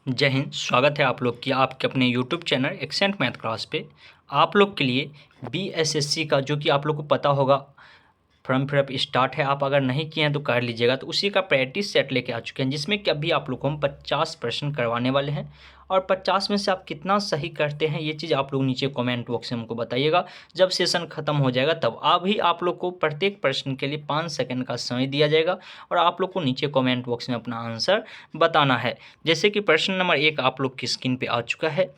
जय हिंद। स्वागत है आप लोग की आपके अपने YouTube channel accent math class पे। आप लोग के लिए बीएसएससी का जो कि आप लोग को पता होगा फॉर्म फिलअप स्टार्ट है। आप अगर नहीं किए हैं तो कर लीजिएगा। तो उसी का प्रैक्टिस सेट लेके आ चुके हैं जिसमें कि अभी आप लोग को हम 50 प्रश्न करवाने वाले हैं और 50 में से आप कितना सही करते हैं ये चीज़ आप लोग नीचे कमेंट बॉक्स में हमको बताइएगा। जब सेशन खत्म हो जाएगा तब अभी आप लोग को प्रत्येक प्रश्न के लिए 5 सेकंड का समय दिया जाएगा और आप लोग को नीचे कमेंट बॉक्स में अपना आंसर बताना है। जैसे कि प्रश्न नंबर 1 आप लोग की स्क्रीन पे आ चुका है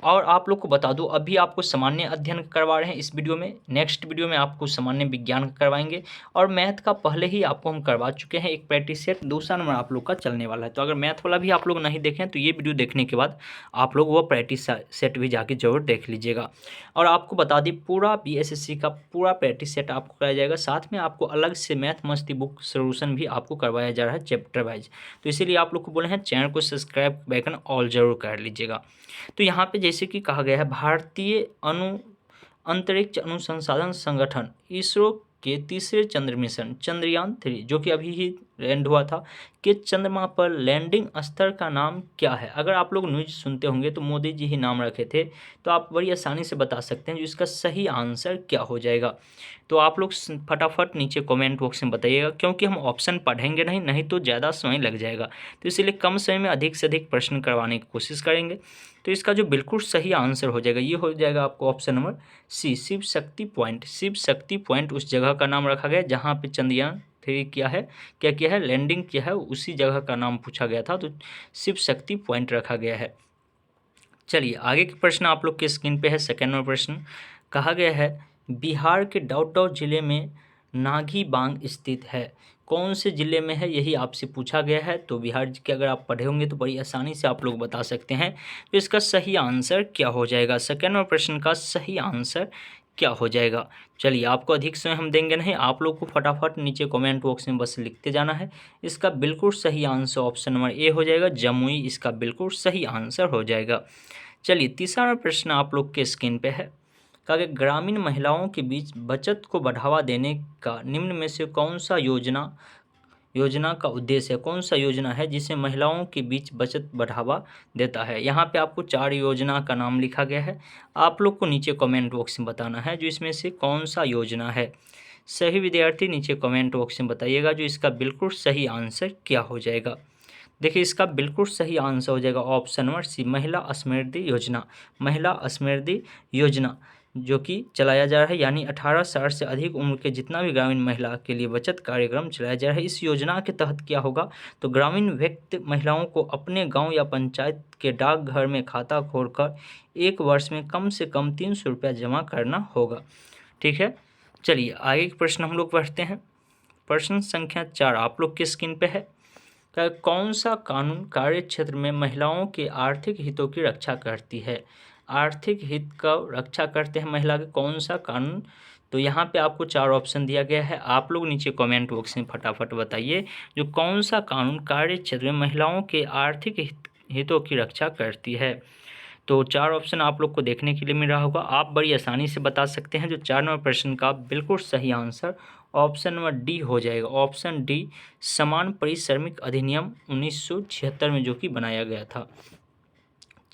और आप लोग को बता दूं अभी आपको सामान्य अध्ययन करवा रहे हैं इस वीडियो में। नेक्स्ट वीडियो में आपको सामान्य विज्ञान करवाएंगे और मैथ का पहले ही आपको हम करवा चुके हैं एक प्रैक्टिस सेट। दूसरा नंबर आप लोग का चलने वाला है। तो अगर मैथ वाला भी आप लोग नहीं देखें तो ये वीडियो देखने के बाद आप लोग वो प्रैक्टिस सेट भी जाके जरूर देख लीजिएगा। और आपको बता दी पूरा बीएसएससी का पूरा प्रैक्टिस सेट आपको कराया जाएगा। साथ में आपको अलग से मैथ मस्ती बुक सोल्यूशन भी आपको करवाया जा रहा है चैप्टर वाइज। तो इसीलिए आप लोग को बोले हैं चैनल को सब्सक्राइब बेकन ऑल जरूर कर लीजिएगा। तो यहाँ पे जैसे कि कहा गया है भारतीय अंतरिक्ष अनुसंधान संगठन इसरो के तीसरे चंद्र मिशन चंद्रयान-3 जो कि अभी ही लैंड हुआ था कि चंद्रमा पर लैंडिंग स्तर का नाम क्या है। अगर आप लोग न्यूज सुनते होंगे तो मोदी जी ही नाम रखे थे। तो आप बड़ी आसानी से बता सकते हैं जो इसका सही आंसर क्या हो जाएगा। तो आप लोग फटाफट नीचे कमेंट बॉक्स में बताइएगा क्योंकि हम ऑप्शन पढ़ेंगे नहीं तो ज़्यादा समय लग जाएगा। तो इसलिए कम समय में अधिक से अधिक प्रश्न करवाने की कोशिश करेंगे। तो इसका जो बिल्कुल सही आंसर हो जाएगा ये हो जाएगा आपको ऑप्शन नंबर सी, शिव शक्ति पॉइंट। शिव शक्ति पॉइंट उस जगह का नाम रखा गया जहाँ पे चंद्रयान-3 क्या किया है लैंडिंग किया है, उसी जगह का नाम पूछा गया था। तो शिव शक्ति पॉइंट रखा गया है। चलिए आगे के प्रश्न आप लोग के स्क्रीन पे है। सेकेंड नंबर प्रश्न कहा गया है बिहार के डौटौ जिले में नागी बांग स्थित है। कौन से जिले में है यही आपसे पूछा गया है। तो बिहार के अगर आप पढ़े होंगे तो बड़ी आसानी से आप लोग बता सकते हैं। तो इसका सही आंसर क्या हो जाएगा। सेकेंड नंबर प्रश्न का सही आंसर क्या हो जाएगा। चलिए आपको अधिक समय हम देंगे नहीं, आप लोग को फटाफट नीचे कमेंट बॉक्स में बस लिखते जाना है। इसका बिल्कुल सही आंसर ऑप्शन नंबर ए हो जाएगा, जमुई इसका बिल्कुल सही आंसर हो जाएगा। चलिए तीसरा प्रश्न आप लोग के स्क्रीन पे है। कहा कि ग्रामीण महिलाओं के बीच बचत को बढ़ावा देने का निम्न में से कौन सा योजना का उद्देश्य है। कौन सा योजना है जिसे महिलाओं के बीच बचत बढ़ावा देता है। यहाँ पे आपको 4 योजना का नाम लिखा गया है। आप लोग को नीचे कमेंट बॉक्स में बताना है जो इसमें से कौन सा योजना है। सही विद्यार्थी नीचे कमेंट बॉक्स में बताइएगा जो इसका बिल्कुल सही आंसर क्या हो जाएगा। देखिए इसका बिल्कुल सही आंसर हो जाएगा ऑप्शन नंबर सी, महिला समृद्धि योजना। महिला समृद्धि योजना जो कि चलाया जा रहा है यानी 18 साल से अधिक उम्र के जितना भी ग्रामीण महिला के लिए बचत कार्यक्रम चलाया जा रहा है। इस योजना के तहत क्या होगा तो ग्रामीण व्यक्ति महिलाओं को अपने गांव या पंचायत के डाकघर में खाता खोलकर 1 वर्ष में कम से कम 300 रुपया जमा करना होगा। ठीक है, चलिए आगे के प्रश्न हम लोग पढ़ते हैं। प्रश्न संख्या 4 आप लोग की स्क्रीन पे है। कौन सा कानून कार्य क्षेत्र में महिलाओं के आर्थिक हितों की रक्षा करती है। आर्थिक हित का रक्षा करते हैं महिला के कौन सा कानून। तो यहाँ पे आपको 4 ऑप्शन दिया गया है। आप लोग नीचे कमेंट बॉक्स में फटाफट बताइए जो कौन सा कानून कार्य क्षेत्र में महिलाओं के आर्थिक हितों की रक्षा करती है। तो 4 ऑप्शन आप लोग को देखने के लिए मिल रहा होगा। आप बड़ी आसानी से बता सकते हैं जो 4 नंबर प्रश्न का बिल्कुल सही आंसर ऑप्शन नंबर डी हो जाएगा। ऑप्शन डी, समान परिश्रमिक अधिनियम 1976 में जो कि बनाया गया था।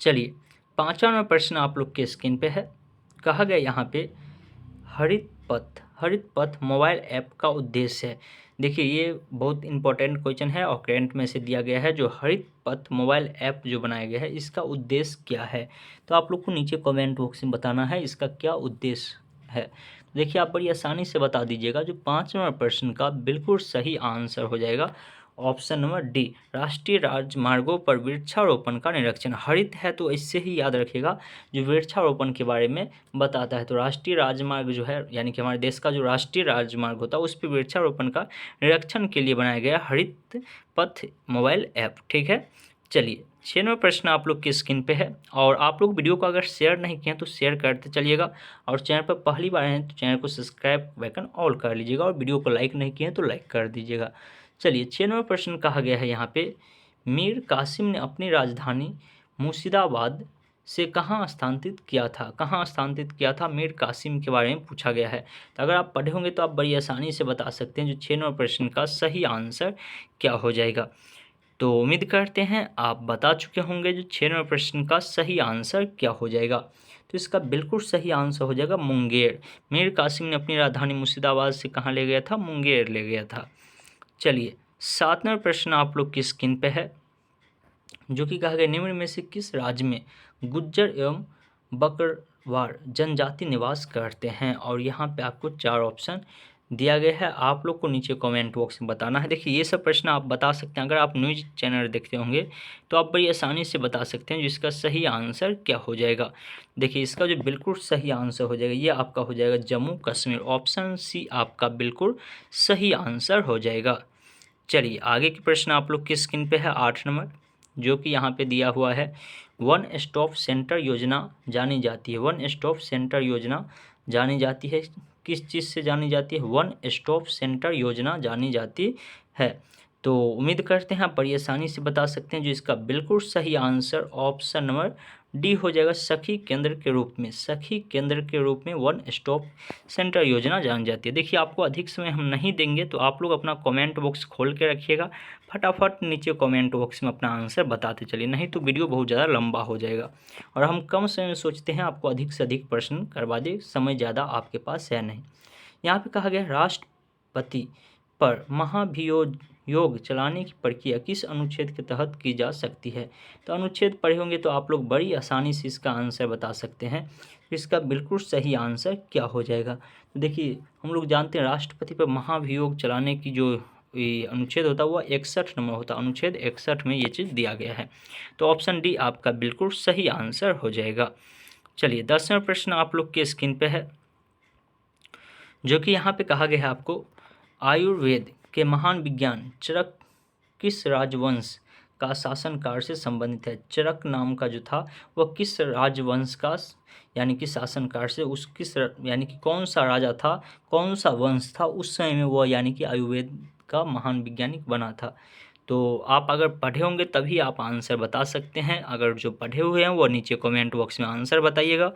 चलिए 5वां नंबर प्रश्न आप लोग के स्क्रीन पे है। कहा गया यहाँ पे हरित पथ मोबाइल ऐप का उद्देश्य है। देखिए ये बहुत इंपॉर्टेंट क्वेश्चन है और करंट में से दिया गया है। जो हरित पथ मोबाइल ऐप जो बनाया गया है इसका उद्देश्य क्या है। तो आप लोग को नीचे कमेंट बॉक्स में बताना है इसका क्या उद्देश्य है। देखिए आप बड़ी आसानी से बता दीजिएगा जो 5 नंबर प्रश्न का बिल्कुल सही आंसर हो जाएगा ऑप्शन नंबर डी, राष्ट्रीय राजमार्गों पर वृक्षारोपण का निरीक्षण। हरित है तो इससे ही याद रखिएगा जो वृक्षारोपण के बारे में बताता है। तो राष्ट्रीय राजमार्ग जो है यानी कि हमारे देश का जो राष्ट्रीय राजमार्ग होता है उस पर वृक्षारोपण का निरीक्षण के लिए बनाया गया हरित पथ मोबाइल ऐप। ठीक है, चलिए 6 नंबर प्रश्न आप लोग की स्क्रीन पे है और आप लोग वीडियो को अगर शेयर नहीं किए तो शेयर करते चलिएगा और चैनल पर पहली बार हैं तो चैनल को सब्सक्राइब बेकन ऑल कर लीजिएगा और वीडियो को लाइक नहीं किए तो लाइक कर दीजिएगा। चलिए 6 नंबर प्रश्न कहा गया है यहाँ पे मीर कासिम ने अपनी राजधानी मुर्शिदाबाद से कहाँ स्थानांतरित किया था। कहाँ स्थानांतरित किया था मीर कासिम के बारे में पूछा गया है। तो अगर आप पढ़े होंगे तो आप बड़ी आसानी से बता सकते हैं जो 6 नंबर प्रश्न का सही आंसर क्या हो जाएगा। तो उम्मीद करते हैं आप बता चुके होंगे जो 6 नंबर प्रश्न का सही आंसर क्या हो जाएगा। तो इसका बिल्कुल सही आंसर हो जाएगा मुंगेर। मीर कासिम ने अपनी राजधानी मुर्शिदाबाद से कहाँ ले गया था? मुंगेर ले गया था। चलिए 7 नंबर प्रश्न आप लोग की स्क्रीन पे है, जो कि कहा गया निम्न में से किस राज्य में गुज्जर एवं बकरवाल जनजाति निवास करते हैं। और यहाँ पे आपको 4 ऑप्शन दिया गया है, आप लोग को नीचे कमेंट बॉक्स में बताना है। देखिए ये सब प्रश्न आप बता सकते हैं, अगर आप न्यूज़ चैनल देखते होंगे तो आप बड़ी आसानी से बता सकते हैं जिसका सही आंसर क्या हो जाएगा। देखिए इसका जो बिल्कुल सही आंसर हो जाएगा ये आपका हो जाएगा जम्मू कश्मीर। ऑप्शन सी आपका बिल्कुल सही आंसर हो जाएगा। चलिए आगे की प्रश्न आप लोग की स्क्रीन पे है 8 नंबर, जो कि यहाँ पे दिया हुआ है वन स्टॉप सेंटर योजना जानी जाती है। वन स्टॉप सेंटर योजना जानी जाती है किस चीज़ से जानी जाती है? वन स्टॉप सेंटर योजना जानी जाती है। तो उम्मीद करते हैं आप बड़ी आसानी से बता सकते हैं, जो इसका बिल्कुल सही आंसर ऑप्शन नंबर डी हो जाएगा, सखी केंद्र के रूप में। सखी केंद्र के रूप में वन स्टॉप सेंटर योजना जानी जाती है। देखिए आपको अधिक समय हम नहीं देंगे, तो आप लोग अपना कमेंट बॉक्स खोल के रखिएगा, फटाफट नीचे कमेंट बॉक्स में अपना आंसर बताते चलिए, नहीं तो वीडियो बहुत ज़्यादा लंबा हो जाएगा। और हम कम समय में सोचते हैं आपको अधिक से अधिक प्रश्न करवा दें, समय ज़्यादा आपके पास है नहीं। यहाँ पे कहा गया राष्ट्रपति पर महाभियोग चलाने की प्रक्रिया किस अनुच्छेद के तहत की जा सकती है? तो अनुच्छेद पढ़े होंगे तो आप लोग बड़ी आसानी से इसका आंसर बता सकते हैं। इसका बिल्कुल सही आंसर क्या हो जाएगा? तो देखिए हम लोग जानते हैं राष्ट्रपति पर महाभियोग चलाने की जो ये अनुच्छेद होता है वह 61 नंबर होता है। अनुच्छेद 61 में ये चीज़ दिया गया है। तो ऑप्शन डी आपका बिल्कुल सही आंसर हो जाएगा। चलिए 10वां प्रश्न आप लोग के स्क्रीन पे है, जो कि यहाँ पे कहा गया है आपको आयुर्वेद के महान विज्ञान चरक किस राजवंश का शासनकाल से संबंधित है? चरक नाम का जो था वह किस राजवंश का यानी कि शासनकाल से यानी कि कौन सा राजा था, कौन सा वंश था उस समय में वह यानी कि आयुर्वेद का महान वैज्ञानिक बना था। तो आप अगर पढ़े होंगे तभी आप आंसर बता सकते हैं। अगर जो पढ़े हुए हैं वो नीचे कमेंट बॉक्स में आंसर बताइएगा,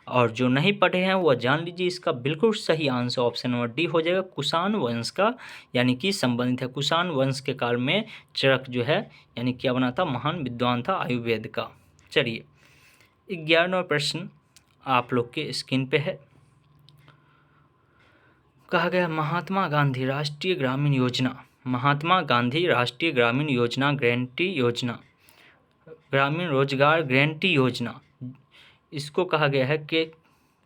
और जो नहीं पढ़े हैं वह जान लीजिए इसका बिल्कुल सही आंसर ऑप्शन नंबर डी हो जाएगा, कुषाण वंश का यानी कि संबंधित है। कुषाण वंश के काल में चरक जो है यानी क्या बना था? महान विद्वान था आयुर्वेद का। चलिए 11वां प्रश्न आप लोग के स्क्रीन पे है, कहा गया महात्मा गांधी राष्ट्रीय ग्रामीण योजना, महात्मा गांधी राष्ट्रीय ग्रामीण योजना गारंटी योजना, ग्रामीण रोजगार गारंटी योजना, इसको कहा गया है कि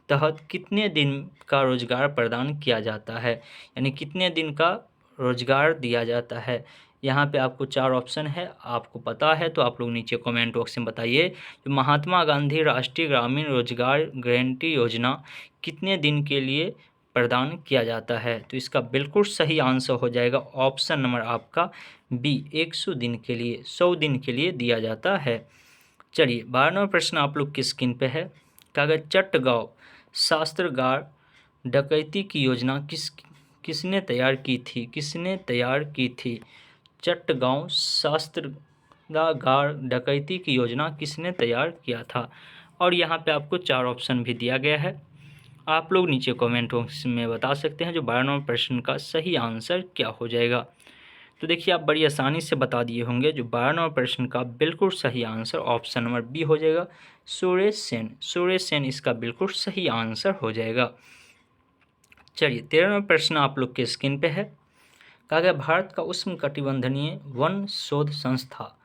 तहत कितने दिन का रोजगार प्रदान किया जाता है, यानी कितने दिन का रोजगार दिया जाता है। यहाँ पे आपको 4 ऑप्शन है, आपको पता है तो आप लोग नीचे कमेंट बॉक्स में बताइए। तो महात्मा गांधी राष्ट्रीय ग्रामीण रोजगार गारंटी योजना कितने दिन के लिए प्रदान किया जाता है? तो इसका बिल्कुल सही आंसर हो जाएगा ऑप्शन नंबर आपका बी, 100 दिन के लिए, 100 दिन के लिए दिया जाता है। चलिए 12वां प्रश्न आप लोग की स्क्रीन पे है, कागज चट्टगांव शास्त्रागार डकैती की योजना किसने तैयार की थी? किसने तैयार की थी? चट्टगांव शास्त्रागार डकैती की योजना किसने तैयार किया था? और यहाँ पे आपको 4 ऑप्शन भी दिया गया है, आप लोग नीचे कमेंट बॉक्स में बता सकते हैं जो 12वां प्रश्न का सही आंसर क्या हो जाएगा। तो देखिए आप बड़ी आसानी से बता दिए होंगे, जो 12वां प्रश्न का बिल्कुल सही आंसर ऑप्शन नंबर बी हो जाएगा, सुरेश सेन। सुरेश सेन इसका बिल्कुल सही आंसर हो जाएगा। चलिए 13वां प्रश्न आप लोग के स्क्रीन पे है, कहा गया भारत का उष्णकटिबंधीय वन शोध संस्था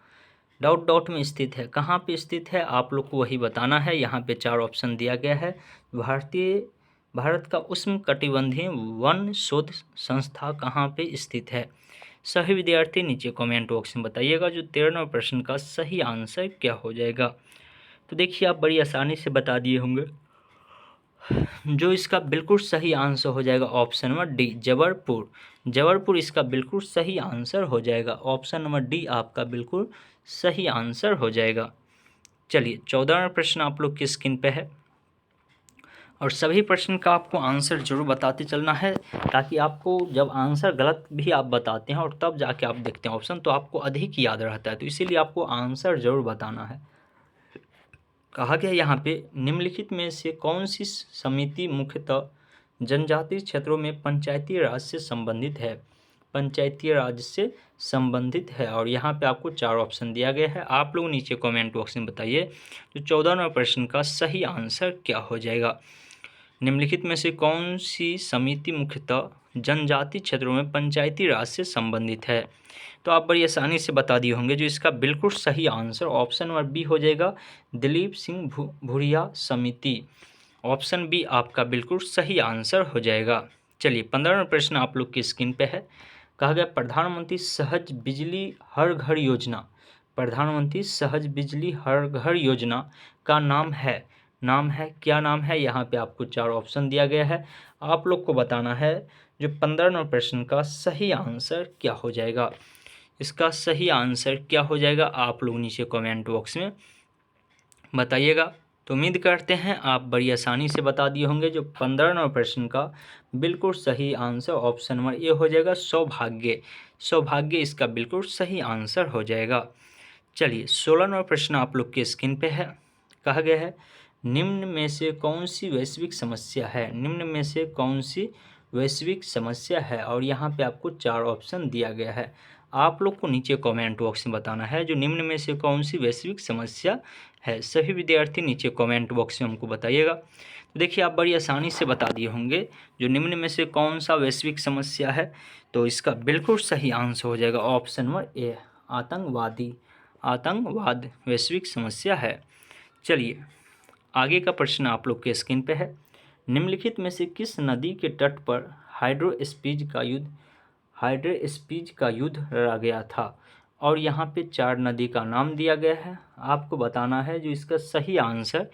डॉट डॉट में स्थित है। कहाँ पे स्थित है आप लोग को वही बताना है। यहाँ पे 4 ऑप्शन दिया गया है। भारत का उष्णकटिबंधीय वन शोध संस्था कहाँ पे स्थित है? सभी विद्यार्थी नीचे कमेंट बॉक्स में बताइएगा जो 13वां प्रश्न का सही आंसर क्या हो जाएगा। तो देखिए आप बड़ी आसानी से बता दिए होंगे, जो इसका बिल्कुल सही आंसर हो जाएगा option number D, Jabalpur. Jabalpur इसका बिल्कुल सही आंसर हो जाएगा, ऑप्शन नंबर डी आपका बिल्कुल सही आंसर हो जाएगा। चलिए 14वां प्रश्न आप लोग की स्क्रीन पे है, और सभी प्रश्न का आपको आंसर जरूर बताते चलना है, ताकि आपको जब आंसर गलत भी आप बताते हैं और तब जाके आप देखते हैं ऑप्शन, तो आपको अधिक याद रहता है। तो इसीलिए आपको आंसर जरूर बताना है। कहा गया यहाँ पे निम्नलिखित में से कौन सी समिति मुख्यतः जनजातीय क्षेत्रों में पंचायती राज से संबंधित है? पंचायती राज से संबंधित है। और यहाँ पे आपको 4 ऑप्शन दिया गया है। आप लोग नीचे कमेंट बॉक्स में बताइए तो 14वें प्रश्न का सही आंसर क्या हो जाएगा। निम्नलिखित में से कौन सी समिति मुख्यतः जनजाति क्षेत्रों में पंचायती राज से संबंधित है। तो आप बड़ी आसानी से बता दिए होंगे। जो इसका बिल्कुल सही आंसर ऑप्शन नंबर बी हो जाएगा, दिलीप सिंह भुरिया समिति। ऑप्शन बी आपका बिल्कुल सही आंसर हो जाएगा। चलिए 15वां प्रश्न आप लोग की स्क्रीन पे है। कहा गया प्रधानमंत्री सहज बिजली हर घर योजना, प्रधानमंत्री सहज बिजली हर घर योजना का नाम है क्या नाम है। यहाँ पे आपको 4 ऑप्शन दिया गया है। आप लोग को बताना है जो 15वें प्रश्न का सही आंसर क्या हो जाएगा। इसका सही आंसर क्या हो जाएगा आप लोग नीचे कमेंट बॉक्स में बताइएगा। तो उम्मीद करते हैं आप बड़ी आसानी से बता दिए होंगे। जो 15वें प्रश्न का बिल्कुल सही आंसर ऑप्शन नंबर ए हो जाएगा, सौभाग्य इसका बिल्कुल सही आंसर हो जाएगा। चलिए 16वां प्रश्न आप लोग के स्क्रीन पे है। कहा गया है निम्न में से कौन सी वैश्विक समस्या है, निम्न में से कौन सी वैश्विक समस्या है। और यहाँ पे आपको 4 ऑप्शन दिया गया है। आप लोग को नीचे कमेंट बॉक्स में बताना है जो निम्न में से कौन सी वैश्विक समस्या है। सभी विद्यार्थी नीचे कमेंट बॉक्स में हमको बताइएगा। तो देखिए आप बड़ी आसानी से बता दिए होंगे जो निम्न में से कौन सा वैश्विक समस्या है। तो इसका बिल्कुल सही आंसर हो जाएगा ऑप्शन नंबर ए, आतंकवाद वैश्विक समस्या है। चलिए आगे का प्रश्न आप लोग के स्क्रीन पे है। निम्नलिखित में से किस नदी के तट पर हाइड्रोस्पीज का युद्ध लड़ा गया था। और यहाँ पे 4 नदी का नाम दिया गया है। आपको बताना है जो इसका सही आंसर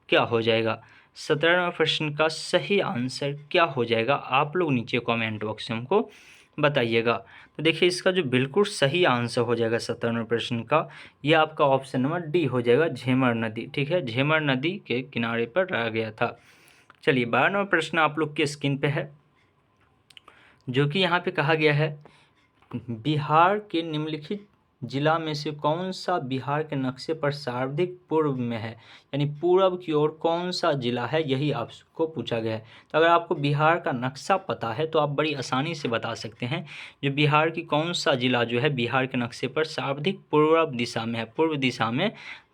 क्या हो जाएगा। 17वें प्रश्न का सही आंसर क्या हो जाएगा आप लोग नीचे कमेंट बॉक्स में हमको बताइएगा। तो देखिए इसका जो बिल्कुल सही आंसर हो जाएगा 17वें प्रश्न का, ये आपका ऑप्शन नंबर डी हो जाएगा, झेमर नदी। ठीक है, झेमर नदी के किनारे पर रह गया था। चलिए 12वां प्रश्न आप लोग के स्क्रीन पे है, जो कि यहाँ पे कहा गया है बिहार के निम्नलिखित जिला में से कौन सा बिहार के नक्शे पर सर्वाधिक पूर्व में है, यानी पूर्व की ओर कौन सा जिला है, यही आपको पूछा गया है। तो अगर आपको बिहार का नक्शा पता है तो आप बड़ी आसानी से बता सकते हैं जो बिहार की कौन सा जिला जो है बिहार के नक्शे पर सर्वाधिक पूर्व दिशा में है, पूर्व दिशा में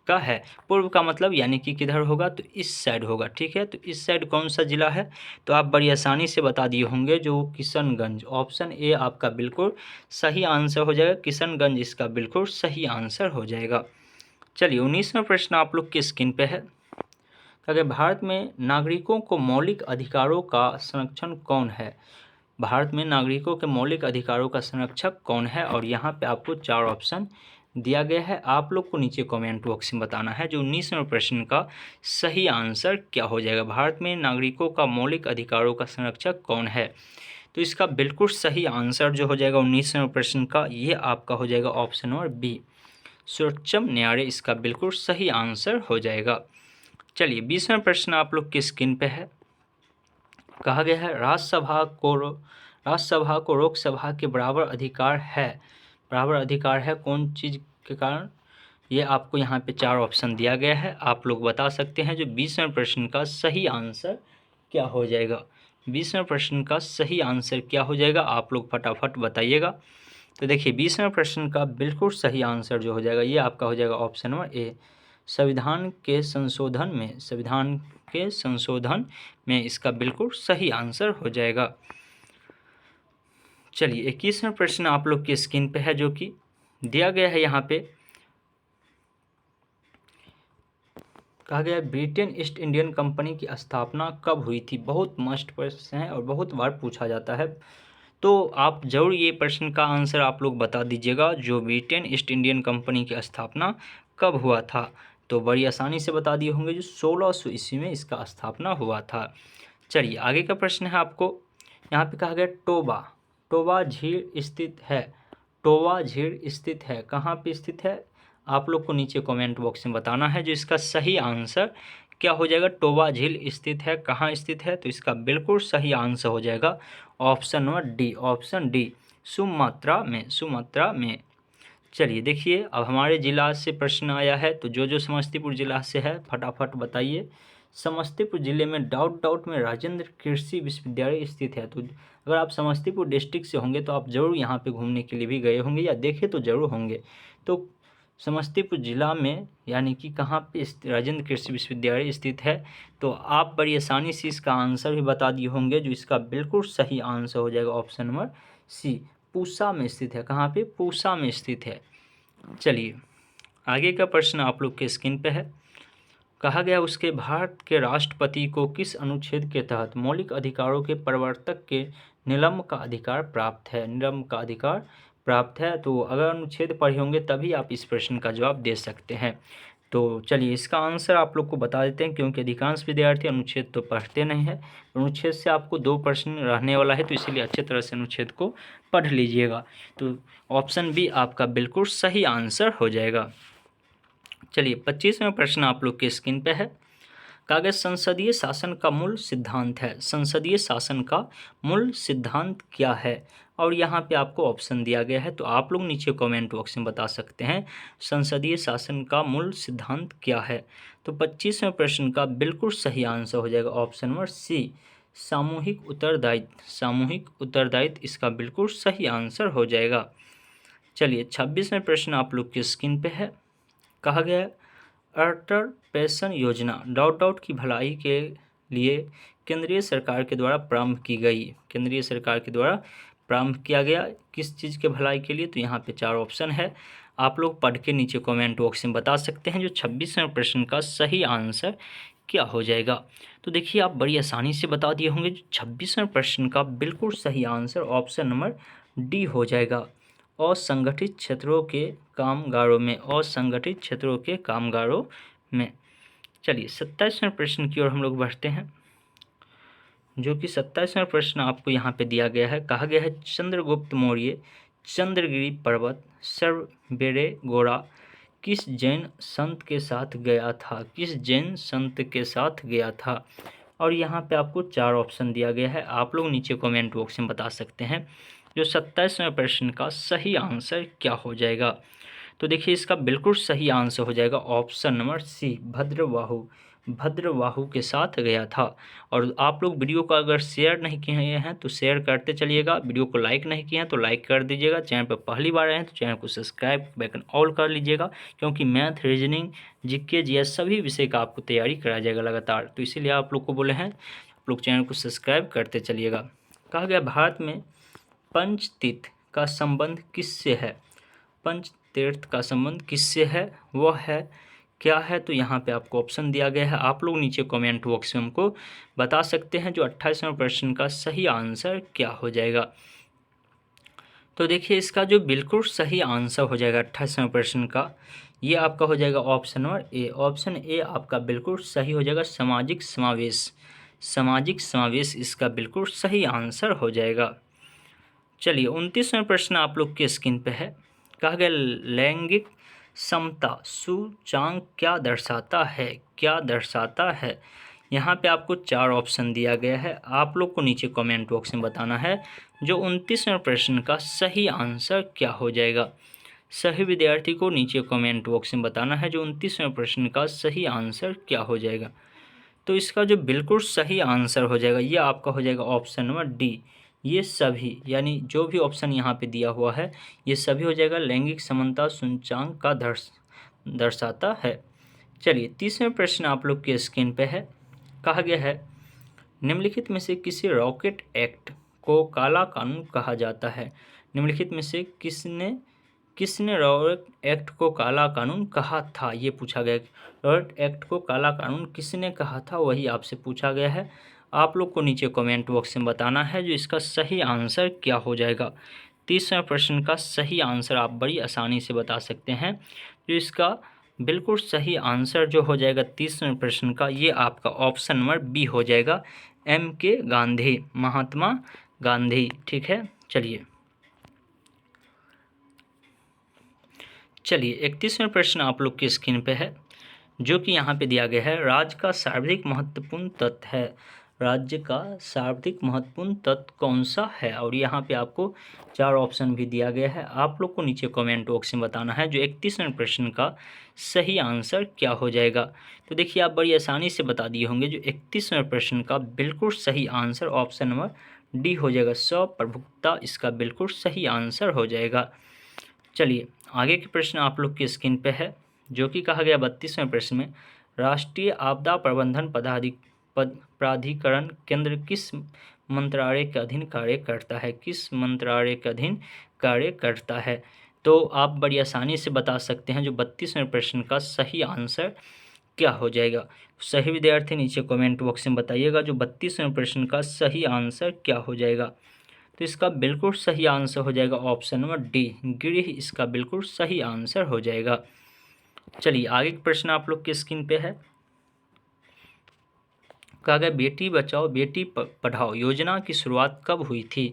का है। पूर्व का मतलब यानी कि किधर होगा, तो इस साइड होगा। ठीक है, तो इस साइड कौन सा जिला है, तो आप बड़ी आसानी से बता दिए होंगे जो किशनगंज। ऑप्शन ए आपका बिल्कुल सही आंसर हो जाएगा, किशनगंज इसका बिल्कुल सही आंसर हो जाएगा। चलिए 19वां प्रश्न आप लोग की स्क्रीन पे है। अगर भारत में नागरिकों को मौलिक अधिकारों का संरक्षण कौन है, भारत में नागरिकों के मौलिक अधिकारों का संरक्षक कौन है। और यहाँ पे आपको 4 ऑप्शन दिया गया है। आप लोग को नीचे कमेंट बॉक्स में बताना है जो 19वें प्रश्न का सही आंसर क्या हो जाएगा। भारत में नागरिकों का मौलिक अधिकारों का संरक्षक कौन है, तो इसका बिल्कुल सही आंसर जो हो जाएगा 19वें प्रश्न का, ये आपका हो जाएगा ऑप्शन नंबर बी, सर्वोच्च न्यायालय इसका बिल्कुल सही आंसर हो जाएगा। चलिए 20वां प्रश्न आप लोग की स्क्रीन पे है। कहा गया है राज्यसभा को लोकसभा के बराबर अधिकार है कौन चीज़ के कारण, ये आपको यहाँ पे 4 ऑप्शन दिया गया है। आप लोग बता सकते हैं जो 20वें प्रश्न का सही आंसर क्या हो जाएगा। 20वें प्रश्न का सही आंसर क्या हो जाएगा आप लोग फटाफट बताइएगा। तो देखिए 20वें प्रश्न का बिल्कुल सही आंसर जो हो जाएगा ये आपका हो जाएगा ऑप्शन नंबर ए, संविधान के संशोधन में इसका बिल्कुल सही आंसर हो जाएगा। चलिए 21वां प्रश्न आप लोग की स्क्रीन पे है, जो कि दिया गया है। यहाँ पे कहा गया है ब्रिटेन ईस्ट इंडियन कंपनी की स्थापना कब हुई थी। बहुत मस्त प्रश्न है और बहुत बार पूछा जाता है, तो आप जरूर ये प्रश्न का आंसर आप लोग बता दीजिएगा जो ब्रिटेन ईस्ट इंडियन कंपनी की स्थापना कब हुआ था। तो बड़ी आसानी से बता दिए होंगे जो 1600 ईस्वी में इसका स्थापना हुआ था। चलिए आगे का प्रश्न है आपको, यहाँ पे कहा गया टोबा झील स्थित है कहाँ पे स्थित है। आप लोग को नीचे कमेंट बॉक्स में बताना है जो इसका सही आंसर क्या हो जाएगा। टोबा झील स्थित है कहाँ स्थित है, तो इसका बिल्कुल सही आंसर हो जाएगा option number D, option D, Sumatra में। चलिए देखिए अब हमारे ज़िला से प्रश्न आया है, तो जो समस्तीपुर ज़िला से है फटाफट बताइए। समस्तीपुर जिले में डाउट में राजेंद्र कृषि विश्वविद्यालय स्थित है। तो अगर आप समस्तीपुर डिस्ट्रिक्ट से होंगे तो आप ज़रूर यहाँ पे घूमने के लिए भी गए होंगे या देखे तो ज़रूर होंगे। तो समस्तीपुर जिला में यानी कि कहाँ पे राजेंद्र कृषि विश्वविद्यालय स्थित है, तो आप बड़ी आसानी से इसका आंसर भी बता दिए होंगे, जो इसका बिल्कुल सही आंसर हो जाएगा ऑप्शन नंबर सी, पूसा में स्थित है। कहाँ पे? पूसा में स्थित है। चलिए आगे का प्रश्न आप लोग के स्क्रीन पे है। कहा गया उसके भारत के राष्ट्रपति को किस अनुच्छेद के तहत मौलिक अधिकारों के प्रवर्तक के निलंब का अधिकार प्राप्त है? निलंब का अधिकार प्राप्त है। तो अगर अनुच्छेद पढ़े होंगे तभी आप इस प्रश्न का जवाब दे सकते हैं। तो चलिए इसका आंसर आप लोग को बता देते हैं, क्योंकि अधिकांश विद्यार्थी अनुच्छेद तो पढ़ते नहीं है। अनुच्छेद से आपको 2 प्रश्न रहने वाला है, तो इसीलिए अच्छे तरह से अनुच्छेद को पढ़ लीजिएगा। तो ऑप्शन बी आपका बिल्कुल सही आंसर हो जाएगा। चलिए 25वां प्रश्न आप लोग के स्क्रीन पे है। कागज संसदीय शासन का मूल सिद्धांत है। संसदीय शासन का मूल सिद्धांत क्या है? और यहाँ पे आपको ऑप्शन दिया गया है, तो आप लोग नीचे कमेंट बॉक्स में बता सकते हैं संसदीय शासन का मूल सिद्धांत क्या है। तो 25वें प्रश्न का बिल्कुल सही आंसर हो जाएगा ऑप्शन नंबर सी, सामूहिक उत्तरदायित्व। सामूहिक उत्तरदायित्व इसका बिल्कुल सही आंसर हो जाएगा। चलिए 26वें प्रश्न आप लोग की स्क्रीन पे है। कहा गया अटल पेंशन योजना डाउट की भलाई के लिए केंद्रीय सरकार के द्वारा प्रारंभ की गई। केंद्रीय सरकार के द्वारा प्रारंभ किया गया किस चीज़ के भलाई के लिए? तो यहाँ पे 4 ऑप्शन है, आप लोग पढ़ के नीचे कमेंट बॉक्स में बता सकते हैं जो 26वें प्रश्न का सही आंसर क्या हो जाएगा। तो देखिए आप बड़ी आसानी से बता दिए होंगे, जो 26वें प्रश्न का बिल्कुल सही आंसर ऑप्शन नंबर डी हो जाएगा, असंगठित क्षेत्रों के कामगारों में। असंगठित क्षेत्रों के कामगारों में। चलिए 27वें प्रश्न की ओर हम लोग बढ़ते हैं, जो कि 27वां प्रश्न आपको यहाँ पे दिया गया है। कहा गया है चंद्रगुप्त मौर्य चंद्रगिरी पर्वत सर्वेगोड़ा किस जैन संत के साथ गया था? किस जैन संत के साथ गया था? और यहाँ पे आपको 4 ऑप्शन दिया गया है, आप लोग नीचे कमेंट बॉक्स में बता सकते हैं जो 27वें प्रश्न का सही आंसर क्या हो जाएगा। तो देखिए इसका बिल्कुल सही आंसर हो जाएगा option number C, Bhadrabahu. Bhadrabahu के साथ गया था। और आप लोग वीडियो को अगर शेयर नहीं किए हैं तो शेयर करते चलिएगा, वीडियो को लाइक नहीं किए हैं तो लाइक कर दीजिएगा, चैनल पर पहली बार आए हैं तो चैनल को सब्सक्राइब बेकन ऑल कर लीजिएगा, क्योंकि मैथ, रीजनिंग, जीके, जीएस सभी विषय का आपको तैयारी कराया जाएगा लगातार। तो इसीलिए आप लोग को बोले हैं आप लोग चैनल को सब्सक्राइब करते चलिएगा। कहा गया भारत में पंचतीर्थ का संबंध किससे है? पंचतीर्थ का संबंध किससे है, वह है क्या है? तो यहाँ पे आपको ऑप्शन दिया गया है, आप लोग नीचे कमेंट बॉक्स में हमको बता सकते हैं जो 28वें प्रश्न का सही आंसर क्या हो जाएगा। तो देखिए इसका जो बिल्कुल सही आंसर हो जाएगा 28वें प्रश्न का, ये आपका हो जाएगा option number A. Option A आपका बिल्कुल सही हो जाएगा, सामाजिक समावेश। सामाजिक समावेश इसका बिल्कुल सही आंसर हो जाएगा। चलिए 29वें प्रश्न आप लोग के स्क्रीन पे है। कहा गया लैंगिक समता सूचांक क्या दर्शाता है? क्या दर्शाता है? यहाँ पे आपको 4 ऑप्शन दिया गया है, आप लोग को नीचे कमेंट बॉक्स में बताना है जो 29वें प्रश्न का सही आंसर क्या हो जाएगा। सही विद्यार्थी को नीचे कमेंट बॉक्स में बताना है जो 29वें प्रश्न का सही आंसर क्या हो जाएगा। तो इसका जो बिल्कुल सही आंसर हो जाएगा ये आपका हो जाएगा ऑप्शन नंबर डी, ये सभी, यानी जो भी ऑप्शन यहाँ पे दिया हुआ है ये सभी हो जाएगा लैंगिक समानता सूचांक का दर्शाता है। चलिए 30वें प्रश्न आप लोग के स्क्रीन पे है। कहा गया है निम्नलिखित में से किसी रॉकेट एक्ट को काला कानून कहा जाता है? निम्नलिखित में से किसने रॉकेट एक्ट को काला कानून कहा था, ये पूछा गया। रॉकेट एक्ट को काला कानून किसने कहा था, वही आपसे पूछा गया है। आप लोग को नीचे कमेंट बॉक्स में बताना है जो इसका सही आंसर क्या हो जाएगा। 30वें प्रश्न का सही आंसर आप बड़ी आसानी से बता सकते हैं, जो इसका बिल्कुल सही आंसर जो हो जाएगा 30वें प्रश्न का, ये आपका ऑप्शन नंबर बी हो जाएगा, MK गांधी, महात्मा गांधी। ठीक है, चलिए 31वें प्रश्न आप लोग की स्क्रीन पे है, जो कि यहाँ पे दिया गया है राज्य का सर्वाधिक महत्वपूर्ण तत्व है। राज्य का सर्वाधिक महत्वपूर्ण तत्व कौन सा है। और यहाँ पे आपको 4 ऑप्शन भी दिया गया है, आप लोग को नीचे कमेंट बॉक्स में बताना है जो 31वें प्रश्न का सही आंसर क्या हो जाएगा। तो देखिए आप बड़ी आसानी से बता दिए होंगे, जो 31वें प्रश्न का बिल्कुल सही आंसर ऑप्शन नंबर डी हो जाएगा, स्वप्रभुता इसका बिल्कुल सही आंसर हो जाएगा। चलिए आगे के प्रश्न आप लोग की स्क्रीन पे है, जो कि कहा गया 32वें प्रश्न में, राष्ट्रीय आपदा प्रबंधन प्राधिकरण केंद्र किस मंत्रालय के अधीन कार्य करता है, किस मंत्रालय के अधीन कार्य करता है। तो आप बड़ी आसानी से बता सकते हैं जो 32वें प्रश्न का सही आंसर क्या हो जाएगा। सही विद्यार्थी नीचे कमेंट बॉक्स में बताइएगा जो 32वें प्रश्न का सही आंसर क्या हो जाएगा। तो इसका बिल्कुल सही आंसर हो जाएगा ऑप्शन नंबर डी, गृह इसका बिल्कुल सही आंसर हो जाएगा। चलिए आगे का प्रश्न आप लोग की स्क्रीन पे है, कहा गया बेटी बचाओ बेटी पढ़ाओ योजना की शुरुआत कब हुई थी,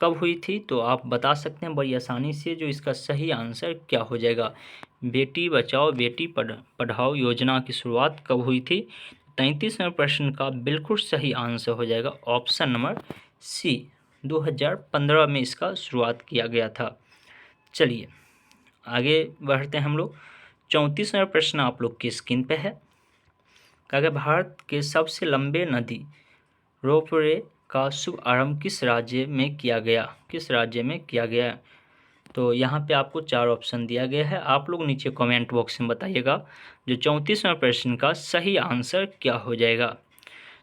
कब हुई थी। तो आप बता सकते हैं बड़ी आसानी से जो इसका सही आंसर क्या हो जाएगा। बेटी बचाओ बेटी पढ़ाओ योजना की शुरुआत कब हुई थी। 33वें प्रश्न का बिल्कुल सही आंसर हो जाएगा ऑप्शन नंबर सी, 2015 में इसका शुरुआत किया गया था। चलिए आगे बढ़ते हैं हम लोग। 34वां प्रश्न आप लोग की स्क्रीन पे है, कहा गया भारत के सबसे लंबे नदी रोपवे का शुभ आरंभ किस राज्य में किया गया, किस राज्य में किया गया। तो यहाँ पे आपको 4 ऑप्शन दिया गया है, आप लोग नीचे कमेंट बॉक्स में बताइएगा जो 34वें प्रश्न का सही आंसर क्या हो जाएगा।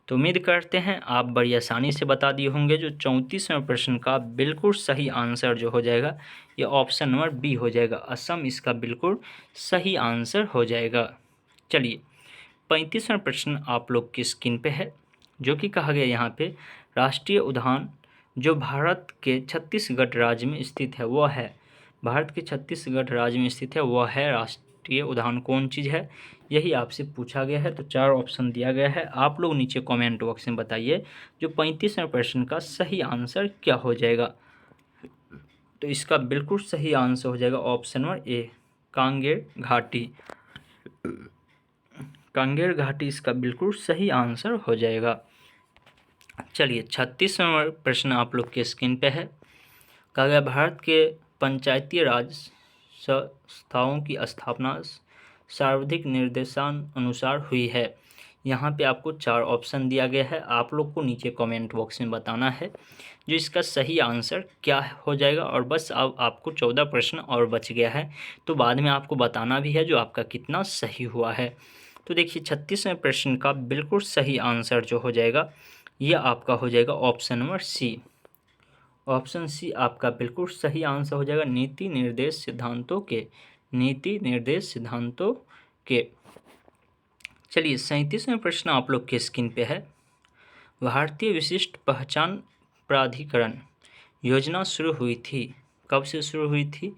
तो उम्मीद करते हैं आप बड़ी आसानी से बता दिए होंगे, जो 34वें प्रश्न का बिल्कुल सही आंसर जो हो जाएगा ये ऑप्शन नंबर बी हो जाएगा, असम इसका बिल्कुल सही आंसर हो जाएगा। चलिए 35वां प्रश्न आप लोग की स्क्रीन पे है, जो कि कहा गया यहाँ पे राष्ट्रीय उद्यान जो भारत के छत्तीसगढ़ राज्य में स्थित है वह है, भारत के छत्तीसगढ़ राज्य में स्थित है वह है राष्ट्रीय उद्यान कौन चीज़ है, यही आपसे पूछा गया है। तो 4 ऑप्शन दिया गया है, आप लोग नीचे कमेंट बॉक्स में बताइए जो 35वें प्रश्न का सही आंसर क्या हो जाएगा। तो इसका बिल्कुल सही आंसर हो जाएगा ऑप्शन नंबर ए, कांगेर घाटी, कांगेर घाटी इसका बिल्कुल सही आंसर हो जाएगा। चलिए 36वां प्रश्न आप लोग के स्क्रीन पे है, कहा गया भारत के पंचायती राज संस्थाओं की स्थापना सर्वाधिक निर्देशानुसार हुई है। यहाँ पे आपको 4 ऑप्शन दिया गया है, आप लोग को नीचे कमेंट बॉक्स में बताना है जो इसका सही आंसर क्या हो जाएगा। और बस अब आपको 14 प्रश्न और बच गया है, तो बाद में आपको बताना भी है जो आपका कितना सही हुआ है। तो देखिए 36वें प्रश्न का बिल्कुल सही आंसर जो हो जाएगा यह आपका हो जाएगा option number C, option C आपका बिल्कुल सही आंसर हो जाएगा, नीति निर्देश सिद्धांतों के, नीति निर्देश सिद्धांतों के। चलिए 37वें प्रश्न आप लोग के स्क्रीन पे है, भारतीय विशिष्ट पहचान प्राधिकरण योजना शुरू हुई थी, कब से शुरू हुई थी।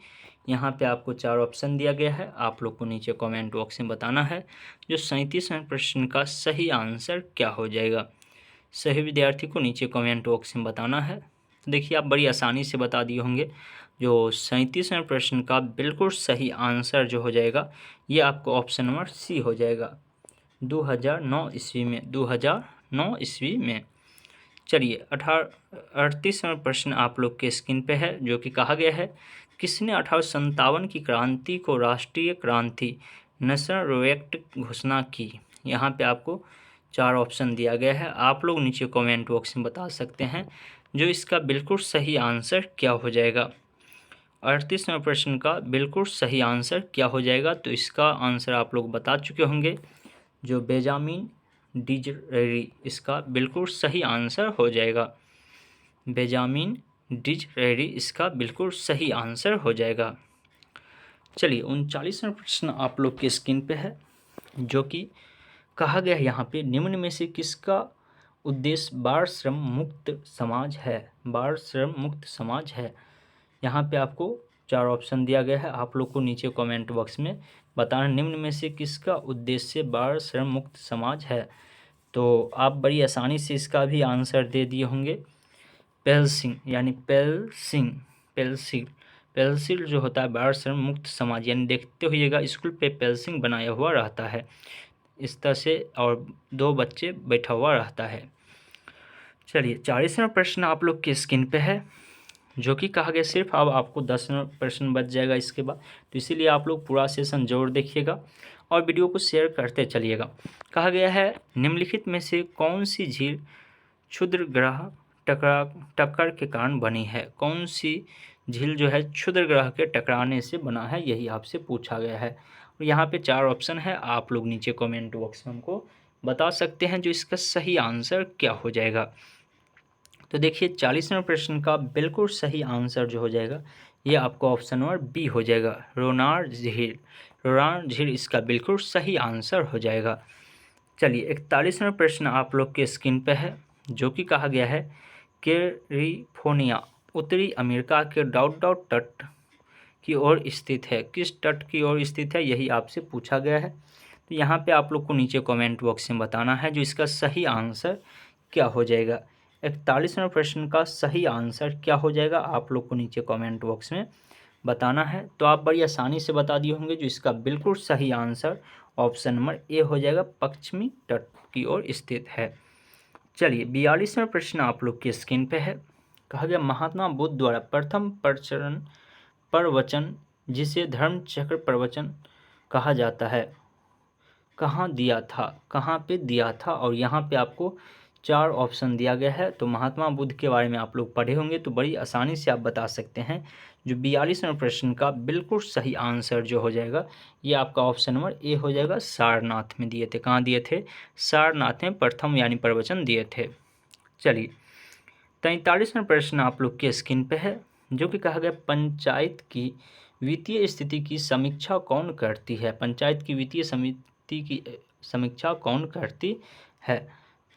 यहाँ पे आपको 4 ऑप्शन दिया गया है, आप लोग को नीचे कमेंट बॉक्स में बताना है जो 37वें प्रश्न का सही आंसर क्या हो जाएगा। सही विद्यार्थी को नीचे कमेंट बॉक्स में बताना है। देखिए आप बड़ी आसानी से बता दिए होंगे, जो 37वें प्रश्न का बिल्कुल सही आंसर जो हो जाएगा ये आपको ऑप्शन नंबर सी हो जाएगा, 2009 ईस्वी में, 2009 ईस्वी में। चलिए 38वां प्रश्न आप लोग के स्क्रीन पे है, जो कि कहा गया है किसने 1857 की क्रांति को राष्ट्रीय क्रांति नेशनल एक्ट घोषणा की। यहाँ पे आपको 4 ऑप्शन दिया गया है, आप लोग नीचे कमेंट बॉक्स में बता सकते हैं जो इसका बिल्कुल सही आंसर क्या हो जाएगा। 38वें प्रश्न का बिल्कुल सही आंसर क्या हो जाएगा। तो इसका आंसर आप लोग बता चुके होंगे, जो बेंजामिन डिज़रेली इसका बिल्कुल सही आंसर हो जाएगा, बेंजामिन डिज़रेली इसका बिल्कुल सही आंसर हो जाएगा। चलिए 39वां प्रश्न आप लोग के स्क्रीन पे है, जो कि कहा गया है यहाँ पे निम्न में से किसका उद्देश्य बाल श्रम मुक्त समाज है, बाल श्रम मुक्त समाज है। यहाँ पे आपको 4 ऑप्शन दिया गया है, आप लोग को नीचे कमेंट बॉक्स में बताना निम्न में से किसका उद्देश्य बाल श्रम मुक्त समाज है। तो आप बड़ी आसानी से इसका भी आंसर दे दिए होंगे, पेंसिल यानी पेंसिल जो होता है बाल श्रम मुक्त समाज, यानी देखते होइएगा स्कूल पे पेंसिल बनाया हुआ रहता है इस तरह से, और 2 बच्चे बैठा हुआ रहता है। चलिए 40वां प्रश्न आप लोग की स्क्रीन पे है, जो कि कहा गया सिर्फ अब आपको 10वां प्रश्न बच जाएगा इसके बाद, तो इसीलिए आप लोग पूरा सेशन जरूर देखिएगा और वीडियो को शेयर करते चलिएगा। कहा गया है निम्नलिखित में से कौन सी झील क्षुद्र ग्रह टक्कर के कारण बनी है। कौन सी झील जो है क्षुद्र ग्रह के टकराने से बना है, यही आपसे पूछा गया है। और यहाँ पे 4 ऑप्शन है, आप लोग नीचे कमेंट बॉक्स में हमको बता सकते हैं जो इसका सही आंसर क्या हो जाएगा। तो देखिए 40वां प्रश्न का बिल्कुल सही आंसर जो हो जाएगा ये आपका ऑप्शन नंबर बी हो जाएगा, रोनार झील। रोनार झील इसका बिल्कुल सही आंसर हो जाएगा। चलिए 41वां प्रश्न आप लोग के स्क्रीन पे है, जो कि कहा गया है कैलिफोर्निया उत्तरी अमेरिका के डॉट डॉट तट की ओर स्थित है। किस तट की ओर स्थित है, यही आपसे पूछा गया है। तो यहाँ पे आप लोग को नीचे कमेंट बॉक्स में बताना है जो इसका सही आंसर क्या हो जाएगा। 41वां प्रश्न का सही आंसर क्या हो जाएगा, आप लोग को नीचे कमेंट बॉक्स में बताना है। तो आप बड़ी आसानी से बता दिए होंगे जो इसका बिल्कुल सही आंसर ऑप्शन नंबर ए हो जाएगा, पश्चिमी तट की ओर स्थित है। चलिए 42वां प्रश्न आप लोग की स्क्रीन पे है। कहा गया महात्मा बुद्ध द्वारा प्रथम प्रवचन जिसे धर्म चक्र प्रवचन कहा जाता है, कहाँ दिया था, कहाँ पे दिया था। और यहाँ पे आपको 4 ऑप्शन दिया गया है। तो महात्मा बुद्ध के बारे में आप लोग पढ़े होंगे तो बड़ी आसानी से आप बता सकते हैं। जो 42वां प्रश्न का बिल्कुल सही आंसर जो हो जाएगा ये आपका ऑप्शन नंबर ए हो जाएगा, सारनाथ में दिए थे। कहाँ दिए थे, सारनाथ में प्रथम यानी प्रवचन दिए थे। चलिए 43वां प्रश्न आप लोग के स्क्रीन पे है, जो कि कहा गया पंचायत की वित्तीय स्थिति की समीक्षा कौन करती है। पंचायत की वित्तीय समिति की समीक्षा कौन करती है।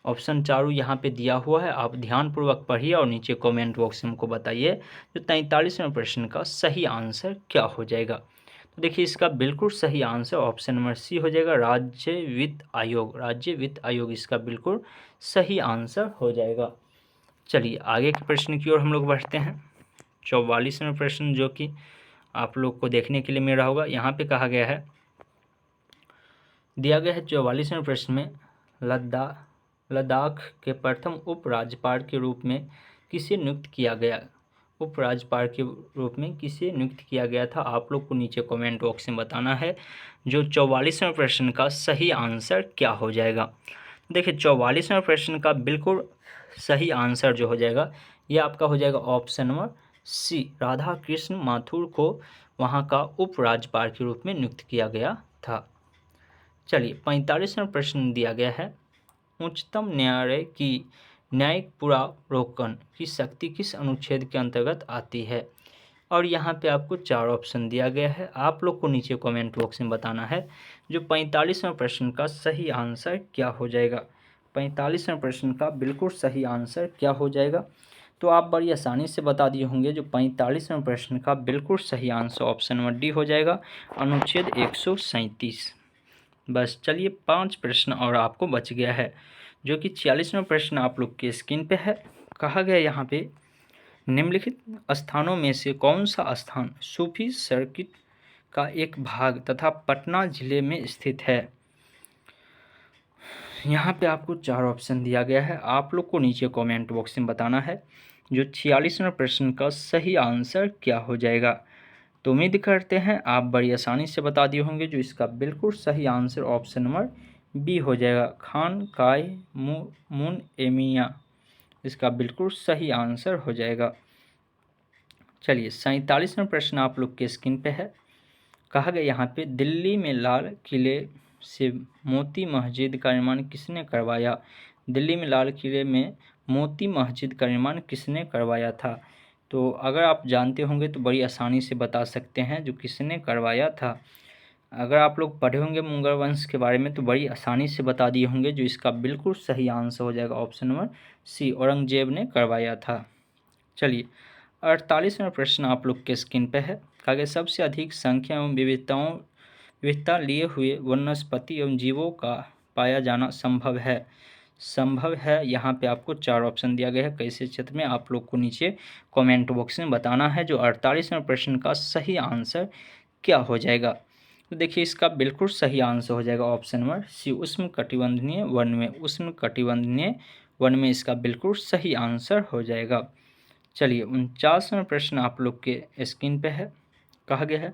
ऑप्शन चारों यहाँ पे दिया हुआ है, आप ध्यानपूर्वक पढ़िए और नीचे कमेंट बॉक्स में हमको बताइए जो 43वां प्रश्न का सही आंसर क्या हो जाएगा। तो देखिए इसका बिल्कुल सही आंसर ऑप्शन नंबर सी हो जाएगा, राज्य वित्त आयोग। राज्य वित्त आयोग इसका बिल्कुल सही आंसर हो जाएगा। चलिए आगे के प्रश्न की ओर हम लोग बढ़ते हैं। 44वां प्रश्न जो कि आप लोग को देखने के लिए मिल रहा होगा, यहाँ पे कहा गया है, दिया गया है 44वें प्रश्न में लद्दाख के प्रथम उप राज्यपाल के रूप में किसे नियुक्त किया गया। उप राज्यपाल के रूप में किसे नियुक्त किया गया था, आप लोग को नीचे कमेंट बॉक्स में बताना है जो 44वें प्रश्न का सही आंसर क्या हो जाएगा। देखिए 44वें प्रश्न का बिल्कुल सही आंसर जो हो जाएगा ये आपका हो जाएगा option number C, Radha Krishna Mathur को वहाँ का उप राज्यपाल के रूप में नियुक्त किया गया था। चलिए 45वां प्रश्न दिया गया है, उच्चतम न्यायालय की न्यायिक पुनरावलोकन की शक्ति किस अनुच्छेद के अंतर्गत आती है। और यहाँ पे आपको 4 ऑप्शन दिया गया है, आप लोग को नीचे कमेंट बॉक्स में बताना है जो 45वां प्रश्न का सही आंसर क्या हो जाएगा। 45वां प्रश्न का बिल्कुल सही आंसर क्या हो जाएगा, तो आप बड़ी आसानी से बता दिए होंगे जो 45वां प्रश्न का बिल्कुल सही आंसर ऑप्शन नंबर डी हो जाएगा, अनुच्छेद 137। बस चलिए 5 प्रश्न और आपको बच गया है, जो कि 46वां प्रश्न आप लोग के स्क्रीन पे है। कहा गया यहाँ पे निम्नलिखित स्थानों में से कौन सा स्थान सूफी सर्किट का एक भाग तथा पटना जिले में स्थित है। यहाँ पे आपको 4 ऑप्शन दिया गया है, आप लोग को नीचे कमेंट बॉक्स में बताना है जो 46वां प्रश्न का सही आंसर क्या हो जाएगा। तो उम्मीद करते हैं आप बड़ी आसानी से बता दिए होंगे जो इसका बिल्कुल सही आंसर ऑप्शन नंबर बी हो जाएगा, खान काय मुन एमिया इसका बिल्कुल सही आंसर हो जाएगा। चलिए 47वां प्रश्न आप लोग के स्क्रीन पे है। कहा गया यहाँ पे दिल्ली में लाल किले से मोती मस्जिद का निर्माण किसने करवाया। दिल्ली में लाल किले में मोती मस्जिद का निर्माण किसने करवाया था। तो अगर आप जानते होंगे तो बड़ी आसानी से बता सकते हैं जो किसने करवाया था। अगर आप लोग पढ़े होंगे मुगल वंश के बारे में तो बड़ी आसानी से बता दिए होंगे जो इसका बिल्कुल सही आंसर हो जाएगा ऑप्शन नंबर सी, औरंगजेब ने करवाया था। चलिए 48वां प्रश्न आप लोग के स्क्रीन पे है। कहा गया सबसे अधिक संख्या एवं विविधता लिए हुए वनस्पति एवं जीवों का पाया जाना संभव है। संभव है यहाँ पे आपको 4 ऑप्शन दिया गया है, कैसे क्षेत्र में आप लोग को नीचे कमेंट बॉक्स में बताना है जो 48वें प्रश्न का सही आंसर क्या हो जाएगा। तो देखिए इसका बिल्कुल सही आंसर हो जाएगा ऑप्शन नंबर सी, उष्ण कटिबंधीय वन में। उष्ण कटिबंधीय 1 में इसका बिल्कुल सही आंसर हो जाएगा। चलिए 49वां प्रश्न आप लोग के स्क्रीन पे है। कहा गया है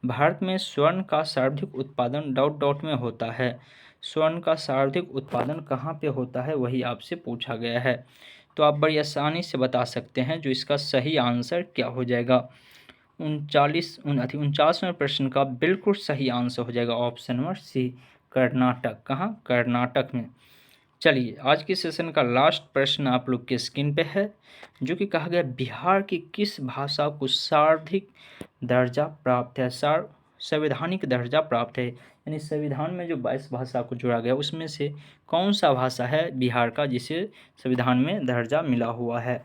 भारत में स्वर्ण का सर्वाधिक उत्पादन डॉट डॉट में होता है। स्वर्ण का सर्वाधिक उत्पादन कहाँ पे होता है वही आपसे पूछा गया है। तो आप बड़ी आसानी से बता सकते हैं जो इसका सही आंसर क्या हो जाएगा। 49वें प्रश्न का बिल्कुल सही आंसर हो जाएगा ऑप्शन नंबर सी, कर्नाटक। कहाँ? कर्नाटक में। चलिए आज के सेशन का लास्ट प्रश्न आप लोग के स्क्रीन पे है, जो कि कहा गया बिहार की किस भाषा को सर्वाधिक दर्जा प्राप्त है, संवैधानिक दर्जा प्राप्त है। यानी संविधान में जो 22 भाषा को जोड़ा गया उसमें से कौन सा भाषा है बिहार का जिसे संविधान में दर्जा मिला हुआ है।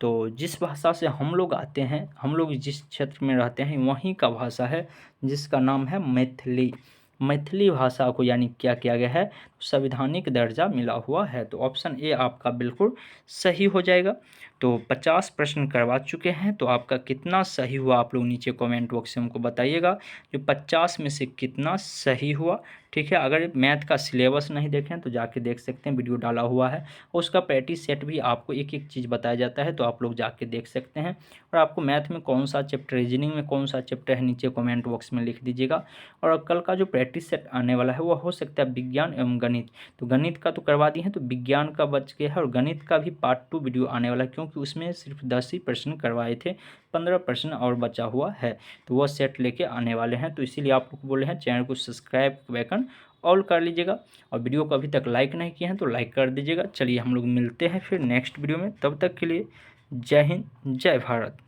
तो जिस भाषा से हम लोग आते हैं, हम लोग जिस क्षेत्र में रहते हैं वहीं का भाषा है जिसका नाम है मैथिली। मैथिली भाषा को यानी क्या किया गया है, संवैधानिक दर्जा मिला हुआ है। तो ऑप्शन ए आपका बिल्कुल सही हो जाएगा। तो 50 प्रश्न करवा चुके हैं, तो आपका कितना सही हुआ आप लोग नीचे कमेंट बॉक्स में हमको बताइएगा जो 50 में से कितना सही हुआ। ठीक है, अगर मैथ का सिलेबस नहीं देखें तो जाके देख सकते हैं, वीडियो डाला हुआ है और उसका प्रैक्टिस सेट भी आपको एक एक चीज़ बताया जाता है, तो आप लोग जाके देख सकते हैं। और आपको मैथ में कौन सा चैप्टर, रीजनिंग में कौन सा चैप्टर है नीचे कमेंट बॉक्स में लिख दीजिएगा। और कल का जो प्रैक्टिस सेट आने वाला है वो हो सकता है विज्ञान एवं गणित। तो गणित का तो करवा दिए हैं, तो विज्ञान का बच गया है और गणित का भी पार्ट 2 वीडियो आने वाला है, क्योंकि उसमें सिर्फ 10 ही प्रश्न करवाए थे, 15 प्रश्न और बचा हुआ है, तो वह सेट लेके आने वाले हैं। तो इसीलिए आप लोग बोले हैं चैनल को सब्सक्राइब बैकन ऑल कर लीजिएगा और वीडियो को अभी तक लाइक नहीं किए हैं तो लाइक कर दीजिएगा। चलिए हम लोग मिलते हैं फिर नेक्स्ट वीडियो में, तब तक के लिए जय हिंद, जय भारत।